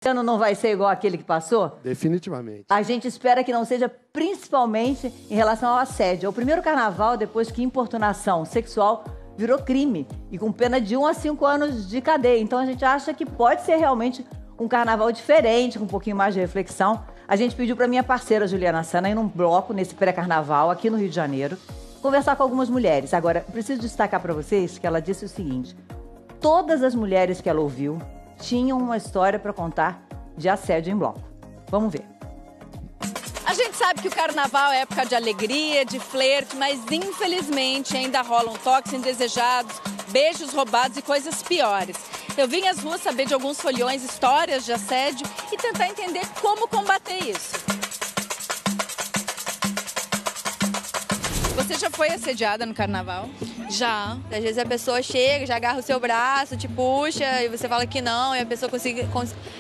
Esse ano não vai ser igual aquele que passou? Definitivamente. A gente espera que não seja, principalmente em relação ao assédio. É o primeiro carnaval depois que importunação sexual virou crime e com pena de 1 a 5 anos de cadeia. Então a gente acha que pode ser realmente um carnaval diferente, com um pouquinho mais de reflexão. A gente pediu para minha parceira Juliana Sana ir num bloco nesse pré-carnaval aqui no Rio de Janeiro, conversar com algumas mulheres. Agora, preciso destacar para vocês que ela disse o seguinte: todas as mulheres que ela ouviu tinham uma história para contar de assédio em bloco. Vamos ver. A gente sabe que o carnaval é época de alegria, de flerte, mas infelizmente ainda rolam toques indesejados, beijos roubados e coisas piores. Eu vim às ruas saber de alguns foliões, histórias de assédio e tentar entender como combater isso. Você já foi assediada no carnaval? Já. Às vezes a pessoa chega, já agarra o seu braço, te puxa e você fala que não e a pessoa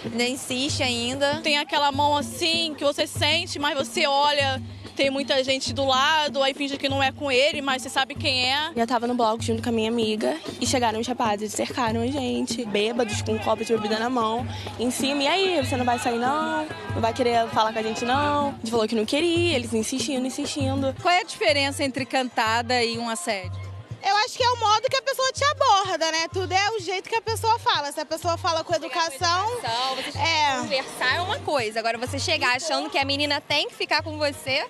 ainda insiste ainda. Tem aquela mão assim que você sente, mas você olha, tem muita gente do lado, aí finge que não é com ele, mas você sabe quem é. Eu tava no bloco junto com a minha amiga e chegaram os rapazes, cercaram a gente, bêbados, com um copo de bebida na mão, em cima. E aí, você não vai sair não? Não vai querer falar com a gente não? A gente falou que não queria, eles insistindo. Qual é a diferença entre cantada e um assédio? Eu acho que é o modo que a pessoa te aborda, né? Tudo é o jeito que a pessoa fala. Se a pessoa fala com educação... Você conversar é uma coisa. Agora, você chegar achando que a menina tem que ficar com você,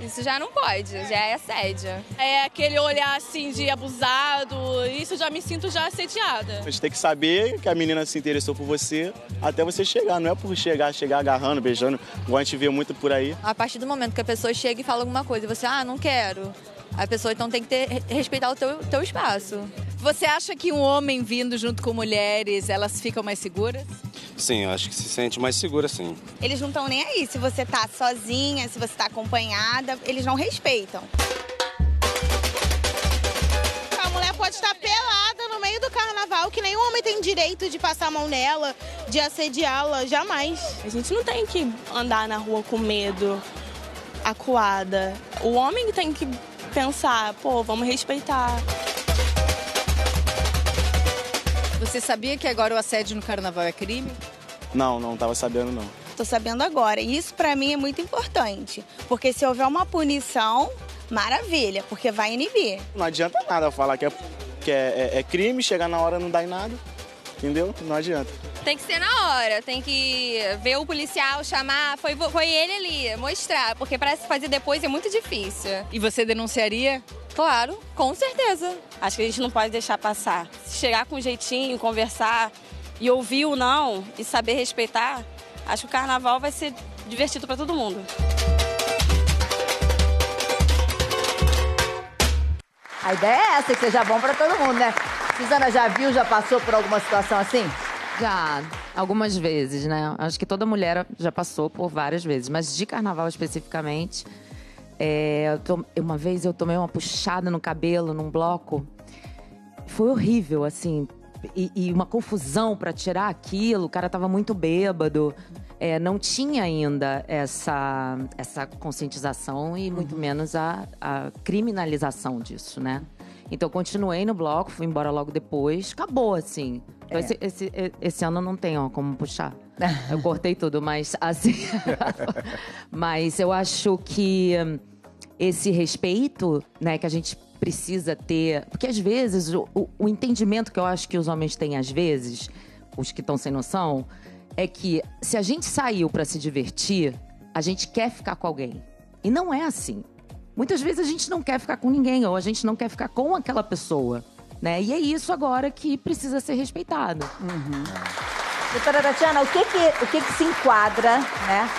isso já não pode, já é assédio. É aquele olhar assim de abusado, isso já me sinto já assediada. A gente tem que saber que a menina se interessou por você até você chegar. Não é por chegar agarrando, beijando, igual a gente vê muito por aí. A partir do momento que a pessoa chega e fala alguma coisa e você, não quero... A pessoa, então, tem que respeitar o teu espaço. Você acha que um homem vindo junto com mulheres, elas ficam mais seguras? Sim, eu acho que se sente mais segura, sim. Eles não estão nem aí. Se você tá sozinha, se você tá acompanhada, eles não respeitam. A mulher pode estar pelada no meio do carnaval, que nenhum homem tem direito de passar a mão nela, de assediá-la, jamais. A gente não tem que andar na rua com medo, acuada. O homem tem que pensar, vamos respeitar. Você sabia que agora o assédio no carnaval é crime? Não tava sabendo não. Tô sabendo agora. E isso pra mim é muito importante. Porque se houver uma punição, maravilha, porque vai inibir. Não adianta nada falar que é crime, chegar na hora não dá em nada. Entendeu? Não adianta. Tem que ser na hora, tem que ver o policial, chamar, foi ele ali, mostrar, porque para se fazer depois é muito difícil. E você denunciaria? Claro, com certeza. Acho que a gente não pode deixar passar. Se chegar com um jeitinho, conversar e ouvir o não e saber respeitar, acho que o carnaval vai ser divertido para todo mundo. A ideia é essa, que seja bom para todo mundo, né? Suzana, já viu, já passou por alguma situação assim? Já, algumas vezes, né? Acho que toda mulher já passou por várias vezes, mas de carnaval especificamente, uma vez eu tomei uma puxada no cabelo num bloco, foi horrível, assim, e uma confusão para tirar aquilo, o cara tava muito bêbado, não tinha ainda essa conscientização e muito menos a criminalização disso, né? Então, continuei no bloco, fui embora logo depois. Acabou, assim. Esse ano não tem como puxar. Eu cortei tudo, mas assim... Mas eu acho que esse respeito, né, que a gente precisa ter... Porque, às vezes, o entendimento que eu acho que os homens têm, às vezes, os que estão sem noção, é que se a gente saiu para se divertir, a gente quer ficar com alguém. E não é assim. Muitas vezes a gente não quer ficar com ninguém, ou a gente não quer ficar com aquela pessoa, né? E é isso agora que precisa ser respeitado. Doutora Tatiana, o que se enquadra, né?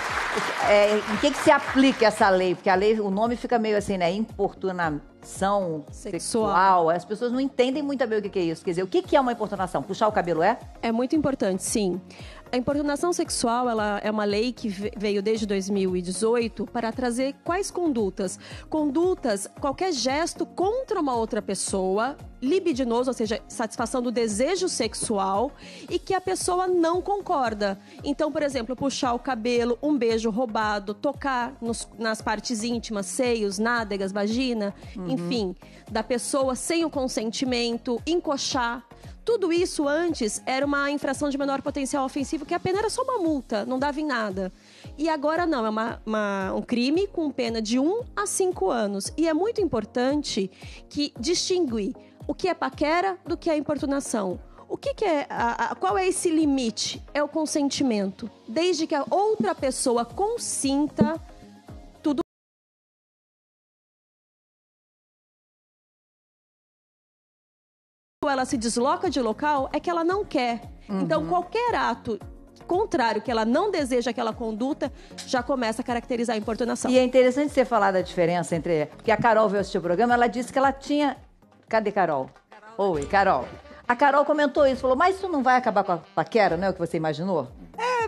Em que se aplica essa lei? Porque a lei, o nome fica meio assim, né? Importunação sexual. As pessoas não entendem muito bem o que é isso. Quer dizer, o que é uma importunação? Puxar o cabelo é? É muito importante, sim. A importunação sexual, ela é uma lei que veio desde 2018 para trazer quais condutas? Condutas, qualquer gesto contra uma outra pessoa, libidinoso, ou seja, satisfação do desejo sexual, e que a pessoa não concorda. Então, por exemplo, puxar o cabelo, um beijo roubado, tocar nas partes íntimas, seios, nádegas, vagina, enfim, da pessoa sem o consentimento, encoxar. Tudo isso antes era uma infração de menor potencial ofensivo, que a pena era só uma multa, não dava em nada. E agora não, é um crime com pena de 1 a 5 anos. E é muito importante que distinguir o que é paquera do que é importunação. O que é, qual é esse limite? É o consentimento. Desde que a outra pessoa consinta, tudo. Ela se desloca de local, é que ela não quer. Então, qualquer ato contrário, que ela não deseja aquela conduta, já começa a caracterizar a importunação. E é interessante você falar da diferença entre... Porque a Carol veio assistir o programa, ela disse que ela tinha... Cadê Carol? Oi, Carol. A Carol comentou isso, falou, mas isso não vai acabar com a paquera, não é o que você imaginou?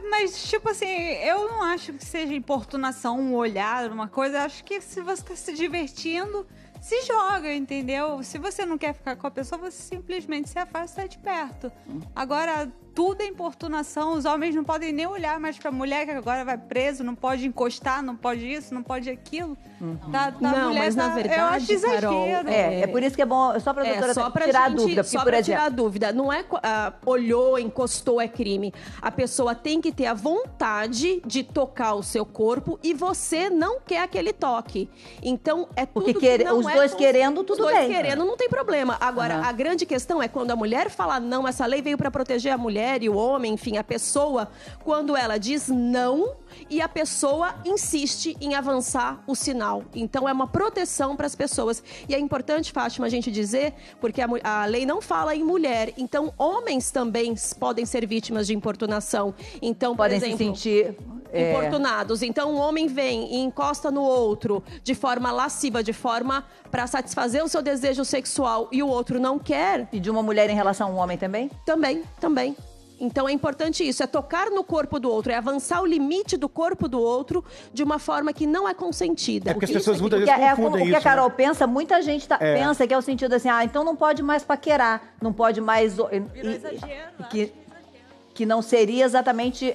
Mas, tipo assim, eu não acho que seja importunação, um olhar, uma coisa. Eu acho que se você tá se divertindo, se joga, entendeu? Se você não quer ficar com a pessoa, você simplesmente se afasta e sai de perto. Agora, tudo é importunação. Os homens não podem nem olhar mais pra mulher, que agora vai preso, não pode encostar, não pode isso, não pode aquilo. Não, mas na verdade, eu acho exagero. Carol, É por isso que é bom, só pra doutora tirar a dúvida. Porque, só pra tirar a dúvida. Não é olhou, encostou, é crime. A pessoa tem que ter a vontade de tocar o seu corpo e você não quer aquele toque. Então, é tudo porque que não os dois querendo, tudo bem. Os dois querendo, não tem problema. Agora, a grande questão é quando a mulher fala não, essa lei veio pra proteger a mulher e o homem, enfim, a pessoa, quando ela diz não e a pessoa insiste em avançar o sinal. Então, é uma proteção para as pessoas. E é importante, Fátima, a gente dizer, porque a lei não fala em mulher. Então, homens também podem ser vítimas de importunação. Então, podem por exemplo, se sentir... importunados. Então, um homem vem e encosta no outro de forma lasciva, de forma para satisfazer o seu desejo sexual e o outro não quer. E de uma mulher em relação a um homem também? Também. Então é importante isso, é tocar no corpo do outro, é avançar o limite do corpo do outro de uma forma que não é consentida. É porque as pessoas muitas vezes confundem isso. O que a Carol pensa, muita gente pensa que é o sentido assim, então não pode mais paquerar, não pode mais... Virou exagero. Que não seria exatamente...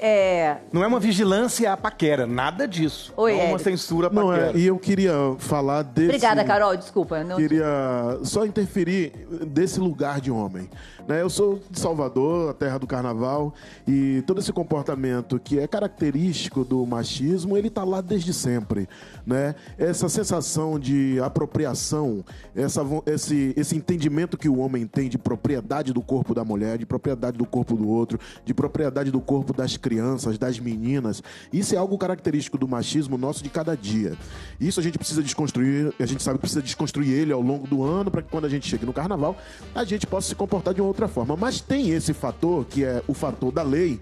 Não é uma vigilância à paquera, nada disso. Oi, não é uma censura à paquera. E eu queria falar desse... Obrigada, Carol, desculpa. Queria só interferir desse lugar de homem. Né? Eu sou de Salvador, a terra do carnaval, e todo esse comportamento que é característico do machismo, ele está lá desde sempre. Né? Essa sensação de apropriação, esse entendimento que o homem tem de propriedade do corpo da mulher, de propriedade do corpo do outro, de propriedade do corpo das crianças, das meninas. Isso é algo característico do machismo nosso de cada dia. Isso a gente precisa desconstruir, a gente sabe que precisa desconstruir ele ao longo do ano para que quando a gente chegue no carnaval, a gente possa se comportar de uma outra forma. Mas tem esse fator, que é o fator da lei,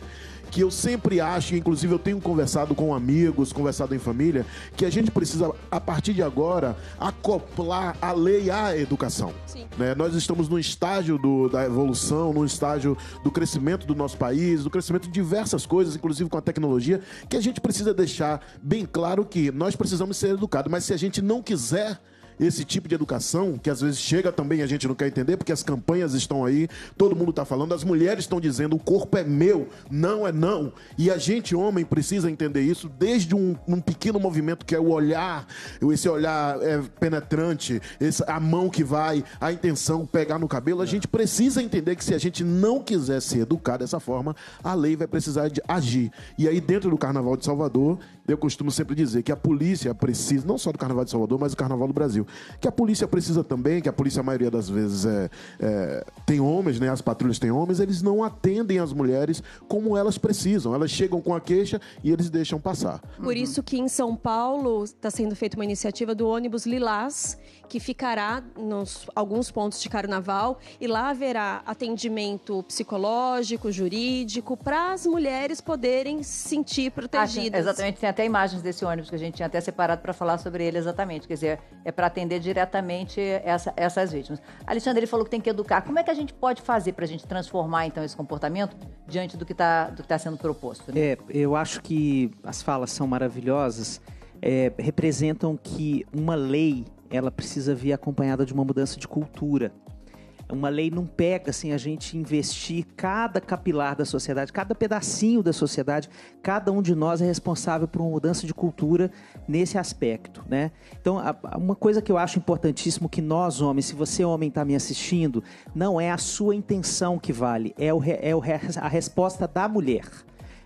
que eu sempre acho, inclusive eu tenho conversado com amigos, conversado em família, que a gente precisa, a partir de agora, acoplar a lei à educação. Né? Nós estamos no estágio da evolução, no estágio do crescimento do nosso país, do crescimento de diversas coisas, inclusive com a tecnologia, que a gente precisa deixar bem claro que nós precisamos ser educados, mas se a gente não quiser esse tipo de educação, que às vezes chega também, a gente não quer entender, porque as campanhas estão aí, todo mundo está falando, as mulheres estão dizendo, o corpo é meu, não é não. E a gente, homem, precisa entender isso desde um pequeno movimento que é o olhar, esse olhar penetrante, a mão que vai, a intenção, pegar no cabelo. A gente precisa entender que se a gente não quiser se educar dessa forma, a lei vai precisar de agir. E aí, dentro do Carnaval de Salvador, eu costumo sempre dizer que a polícia precisa, não só do Carnaval de Salvador, mas do Carnaval do Brasil, que a polícia precisa também, que a polícia, a maioria das vezes, tem homens, né? As patrulhas têm homens, eles não atendem as mulheres como elas precisam. Elas chegam com a queixa e eles deixam passar. Por isso que em São Paulo está sendo feita uma iniciativa do ônibus Lilás, que ficará nos alguns pontos de carnaval, e lá haverá atendimento psicológico, jurídico, para as mulheres poderem se sentir protegidas. Exatamente, tem até imagens desse ônibus que a gente tinha até separado para falar sobre ele exatamente. Quer dizer, é para atender diretamente essas vítimas. Alexandre, ele falou que tem que educar. Como é que a gente pode fazer para a gente transformar, então, esse comportamento diante do que tá sendo proposto? Né? Eu acho que as falas são maravilhosas, representam que uma lei, ela precisa vir acompanhada de uma mudança de cultura. Uma lei não pega sem a gente investir cada capilar da sociedade, cada pedacinho da sociedade. Cada um de nós é responsável por uma mudança de cultura nesse aspecto, né? Então, uma coisa que eu acho importantíssimo que nós, homens, se você, homem, está me assistindo, não é a sua intenção que vale, é a resposta da mulher.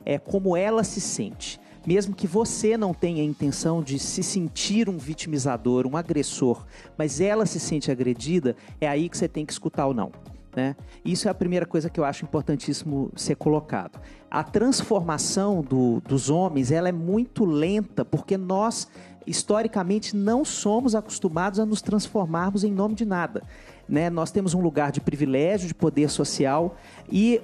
É como ela se sente. Mesmo que você não tenha a intenção de se sentir um vitimizador, um agressor, mas ela se sente agredida, é aí que você tem que escutar o não, né? Isso é a primeira coisa que eu acho importantíssimo ser colocado. A transformação dos homens, ela é muito lenta, porque nós, historicamente, não somos acostumados a nos transformarmos em nome de nada, né? Nós temos um lugar de privilégio, de poder social, e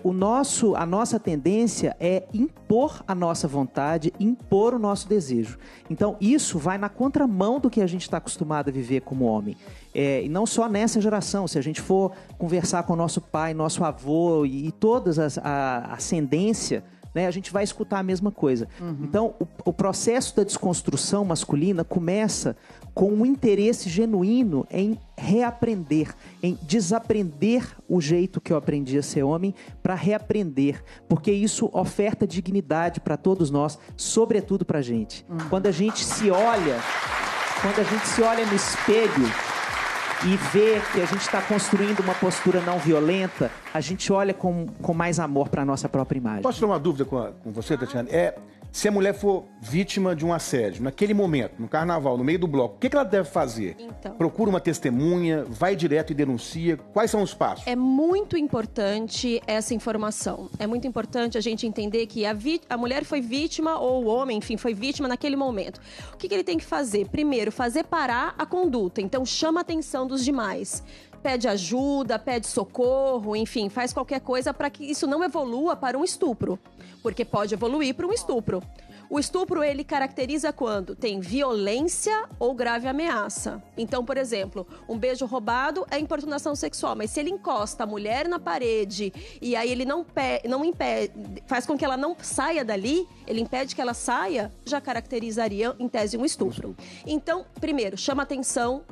a nossa tendência é impor a nossa vontade, impor o nosso desejo. Então, isso vai na contramão do que a gente está acostumado a viver como homem. E não só nessa geração, se a gente for conversar com o nosso pai, nosso avô e toda a ascendência, né, a gente vai escutar a mesma coisa. Então, o processo da desconstrução masculina começa com um interesse genuíno em reaprender, em desaprender o jeito que eu aprendi a ser homem para reaprender, porque isso oferta dignidade para todos nós, sobretudo para a gente. Quando a gente se olha no espelho e vê que a gente está construindo uma postura não violenta, a gente olha com mais amor para a nossa própria imagem. Posso tirar uma dúvida com você, Tatiana? Se a mulher for vítima de um assédio, naquele momento, no carnaval, no meio do bloco, o que ela deve fazer? Então, procura uma testemunha, vai direto e denuncia? Quais são os passos? É muito importante essa informação. É muito importante a gente entender que a mulher foi vítima, ou o homem, enfim, foi vítima naquele momento. O que ele tem que fazer? Primeiro, fazer parar a conduta. Então, chama a atenção dos demais. Pede ajuda, pede socorro, enfim, faz qualquer coisa para que isso não evolua para um estupro. Porque pode evoluir para um estupro. O estupro, ele caracteriza quando tem violência ou grave ameaça. Então, por exemplo, um beijo roubado é importunação sexual, mas se ele encosta a mulher na parede e aí ele não impede, faz com que ela não saia dali, ele impede que ela saia, já caracterizaria, em tese, um estupro. Então, primeiro, chama a atenção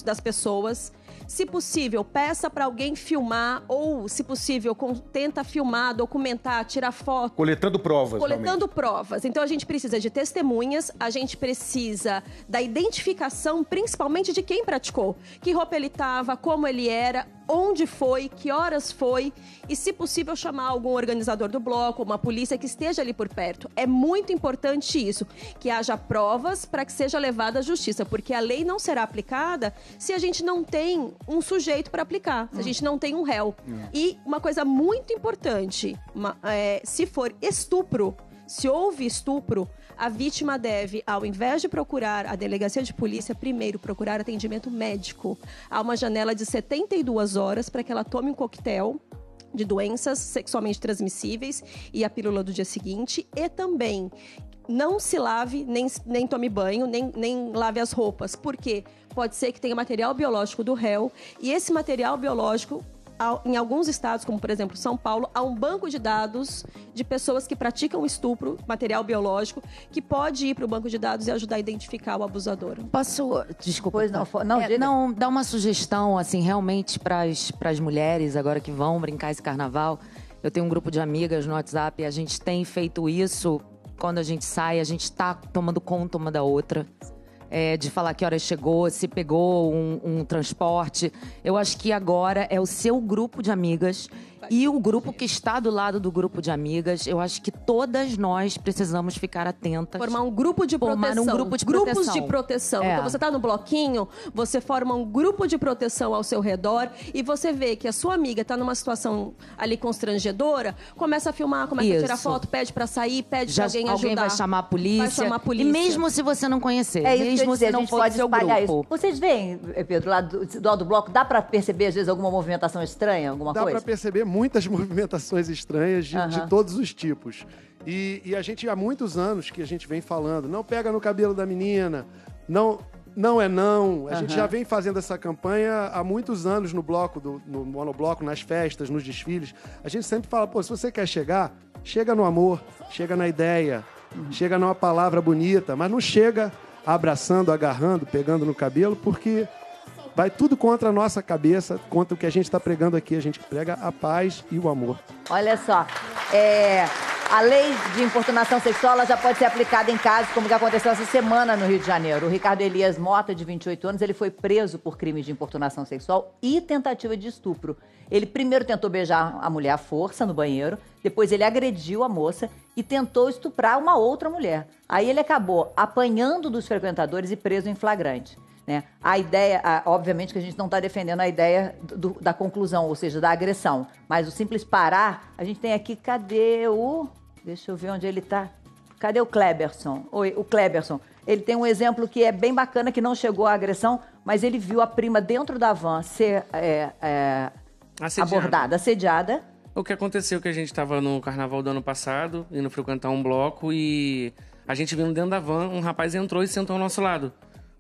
das pessoas. Se possível, peça para alguém filmar ou, se possível, tenta filmar, documentar, tirar foto. Coletando provas. Coletando provas. Então, a gente precisa de testemunhas, a gente precisa da identificação, principalmente de quem praticou. Que roupa ele estava, como ele era, onde foi, que horas foi e, se possível, chamar algum organizador do bloco, uma polícia que esteja ali por perto. É muito importante isso, que haja provas para que seja levada à justiça, porque a lei não será aplicada se a gente não tem um sujeito para aplicar, se a gente não tem um réu. E uma coisa muito importante, se for estupro, se houve estupro, a vítima deve, ao invés de procurar a delegacia de polícia, primeiro procurar atendimento médico. Há uma janela de 72 horas para que ela tome um coquetel de doenças sexualmente transmissíveis e a pílula do dia seguinte. E também não se lave, nem tome banho, nem lave as roupas. Por quê? Pode ser que tenha material biológico do réu e esse material biológico, em alguns estados, como por exemplo São Paulo, há um banco de dados de pessoas que praticam estupro, material biológico, que pode ir para o banco de dados e ajudar a identificar o abusador. Posso, desculpa, Pois não, dar uma sugestão, assim, realmente para as mulheres agora que vão brincar esse carnaval. Eu tenho um grupo de amigas no WhatsApp e a gente tem feito isso. Quando a gente sai, a gente está tomando conta uma da outra. De falar que hora chegou, se pegou um transporte. Eu acho que agora é o seu grupo de amigas e o grupo que está do lado do grupo de amigas. Eu acho que todas nós precisamos ficar atentas. Formar um grupo de proteção. Grupos de proteção. Então, você está no bloquinho, você forma um grupo de proteção ao seu redor e você vê que a sua amiga está numa situação ali constrangedora, começa a filmar, começa a tirar foto, pede para sair, pede para alguém ajudar. Alguém vai chamar a polícia. Vai chamar a polícia. E mesmo se você não conhecer, mesmo se não não for pode do seu espalhar grupo. isso. Vocês veem, Pedro, lá do lado do bloco, dá para perceber às vezes alguma movimentação estranha, alguma coisa? Dá para perceber muitas movimentações estranhas de todos os tipos. E a gente, há muitos anos que a gente vem falando, não pega no cabelo da menina, não é não. A gente já vem fazendo essa campanha há muitos anos no bloco, no monobloco, nas festas, nos desfiles. A gente sempre fala, se você quer chegar, chega no amor, chega na ideia, chega numa palavra bonita, mas não chega abraçando, agarrando, pegando no cabelo, porque vai tudo contra a nossa cabeça, contra o que a gente está pregando aqui. A gente prega a paz e o amor. Olha só, a lei de importunação sexual ela já pode ser aplicada em casos como o que aconteceu essa semana no Rio de Janeiro. O Ricardo Elias Mota, de 28 anos, ele foi preso por crimes de importunação sexual e tentativa de estupro. Ele primeiro tentou beijar a mulher à força no banheiro, depois ele agrediu a moça e tentou estuprar uma outra mulher. Aí ele acabou apanhando dos frequentadores e preso em flagrante. Né? A ideia, obviamente que a gente não está defendendo a ideia da conclusão, ou seja, da agressão. Mas o simples parar, a gente tem aqui, cadê o... Deixa eu ver onde ele está. Cadê o Kleberson? Oi, o Kleberson. Ele tem um exemplo que é bem bacana, que não chegou à agressão, mas ele viu a prima dentro da van ser abordada, assediada. O que aconteceu é que a gente estava no carnaval do ano passado, indo frequentar um bloco, e a gente vindo dentro da van, um rapaz entrou e sentou ao nosso lado.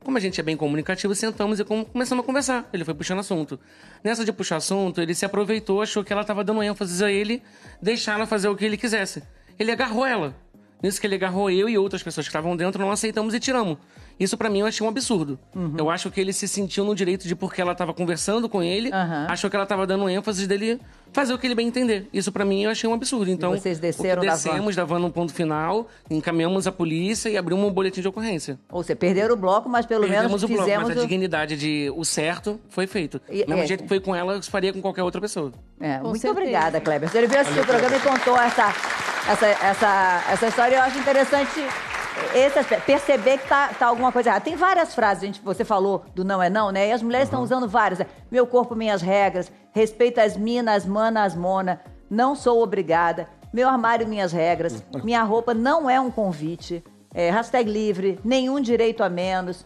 Como a gente é bem comunicativo, sentamos e começamos a conversar. Ele foi puxando assunto. Nessa de puxar assunto, ele se aproveitou, achou que ela estava dando ênfase a ele, deixar ela fazer o que ele quisesse. Ele agarrou ela. Nisso que ele agarrou eu e outras pessoas que estavam dentro, não aceitamos e tiramos. Isso pra mim eu achei um absurdo. Eu acho que ele se sentiu no direito de, porque ela estava conversando com ele, achou que ela estava dando ênfase dele fazer o que ele bem entender. Isso pra mim eu achei um absurdo. Então, e vocês desceram descemos da van no ponto final, encaminhamos a polícia e abrimos um boletim de ocorrência. Ou seja, perderam o bloco, mas pelo menos o fizemos bloco, mas a dignidade de o certo foi feito. Do mesmo jeito que foi com ela, eu faria com qualquer outra pessoa. Muito obrigada, Kleber. Ele veio assistir o programa e contou essa história. Eu acho interessante perceber que tá alguma coisa errada. Tem várias frases, você falou do não é não, né? E as mulheres estão usando várias. Meu corpo, minhas regras, respeito as minas, manas, mona, não sou obrigada, meu armário, minhas regras, minha roupa não é um convite, hashtag livre, nenhum direito a menos,